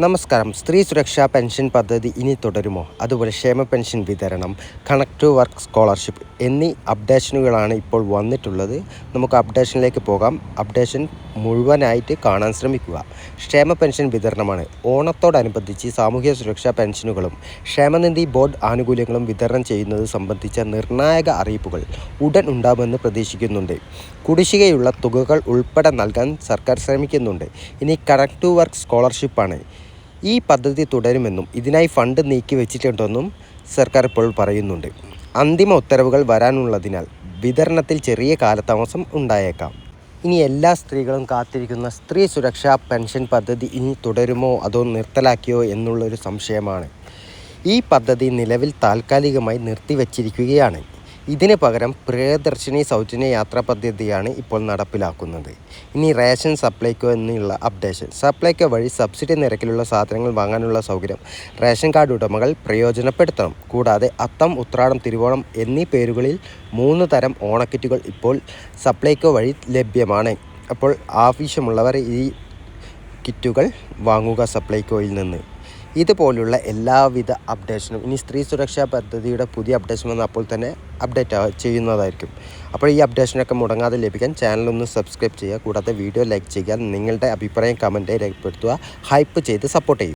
നമസ്കാരം. സ്ത്രീ സുരക്ഷാ പെൻഷൻ പദ്ധതി ഇനി തുടരുമോ? അതുപോലെ ക്ഷേമ പെൻഷൻ വിതരണം, കണക്ട് ടു വർക്ക് സ്കോളർഷിപ്പ് എന്നീ അപ്ഡേഷനുകളാണ് ഇപ്പോൾ വന്നിട്ടുള്ളത്. നമുക്ക് അപ്ഡേഷനിലേക്ക് പോകാം. അപ്ഡേഷൻ മുഴുവനായിട്ട് കാണാൻ ശ്രമിക്കുക. ക്ഷേമ പെൻഷൻ വിതരണമാണ്. ഓണത്തോടനുബന്ധിച്ച് സാമൂഹ്യ സുരക്ഷാ പെൻഷനുകളും ക്ഷേമനിധി ബോർഡ് ആനുകൂല്യങ്ങളും വിതരണം ചെയ്യുന്നത് സംബന്ധിച്ച നിർണായക അറിയിപ്പുകൾ ഉടൻ ഉണ്ടാകുമെന്ന് പ്രതീക്ഷിക്കുന്നുണ്ട്. കുടിശ്ശികയുള്ള തുകകൾ ഉൾപ്പെടെ നൽകാൻ സർക്കാർ ശ്രമിക്കുന്നുണ്ട്. ഇനി കണക്ട് ടു വർക്ക് സ്കോളർഷിപ്പാണ്. ഈ പദ്ധതി തുടരുമെന്നും ഇതിനായി ഫണ്ട് നീക്കി വെച്ചിട്ടുണ്ടെന്നും സർക്കാർ ഇപ്പോൾ പറയുന്നുണ്ട്. അന്തിമ ഉത്തരവുകൾ വരാനുള്ളതിനാൽ വിതരണത്തിൽ ചെറിയ കാലതാമസം ഉണ്ടായേക്കാം. ഇനി എല്ലാ സ്ത്രീകളും കാത്തിരിക്കുന്ന സ്ത്രീ സുരക്ഷാ പെൻഷൻ പദ്ധതി ഇനി തുടരുമോ അതോ നിർത്തലാക്കിയോ എന്നുള്ളൊരു സംശയമാണ്. ഈ പദ്ധതി നിലവിൽ താൽക്കാലികമായി നിർത്തിവച്ചിരിക്കുകയാണ്. ഇതിന് പകരം പ്രിയദർശിനി സൗജന്യ യാത്രാ പദ്ധതിയാണ് ഇപ്പോൾ നടപ്പിലാക്കുന്നത്. ഇനി റേഷൻ സപ്ലൈകോ എന്നുള്ള അപ്ഡേഷൻ. സപ്ലൈകോ വഴി സബ്സിഡി നിരക്കിലുള്ള സാധനങ്ങൾ വാങ്ങാനുള്ള സൗകര്യം റേഷൻ കാർഡ് ഉടമകൾ പ്രയോജനപ്പെടുത്തണം. കൂടാതെ അത്തം, ഉത്രാടം, തിരുവോണം എന്നീ പേരുകളിൽ 3 തരം ഓണക്കിറ്റുകൾ ഇപ്പോൾ സപ്ലൈകോ വഴി ലഭ്യമാണ്. അപ്പോൾ ആവശ്യമുള്ളവർ ഈ കിറ്റുകൾ വാങ്ങുക സപ്ലൈകോയിൽ നിന്ന്. ഇതുപോലുള്ള എല്ലാവിധ അപ്ഡേഷനും ഇനി സ്ത്രീ സുരക്ഷാ പദ്ധതിയുടെ പുതിയ അപ്ഡേഷൻ വന്ന് അപ്പോൾ തന്നെ അപ്ഡേറ്റ് ചെയ്യുന്നതായിരിക്കും. അപ്പോൾ ഈ അപ്ഡേഷനൊക്കെ മുടങ്ങാതെ ലഭിക്കാൻ ചാനലൊന്ന് സബ്സ്ക്രൈബ് ചെയ്യുക. കൂടാതെ വീഡിയോ ലൈക്ക് ചെയ്യുക. നിങ്ങളുടെ അഭിപ്രായം കമൻറ്റായി രേഖപ്പെടുത്തുക. ഹൈപ്പ് ചെയ്ത് സപ്പോർട്ട് ചെയ്യുക.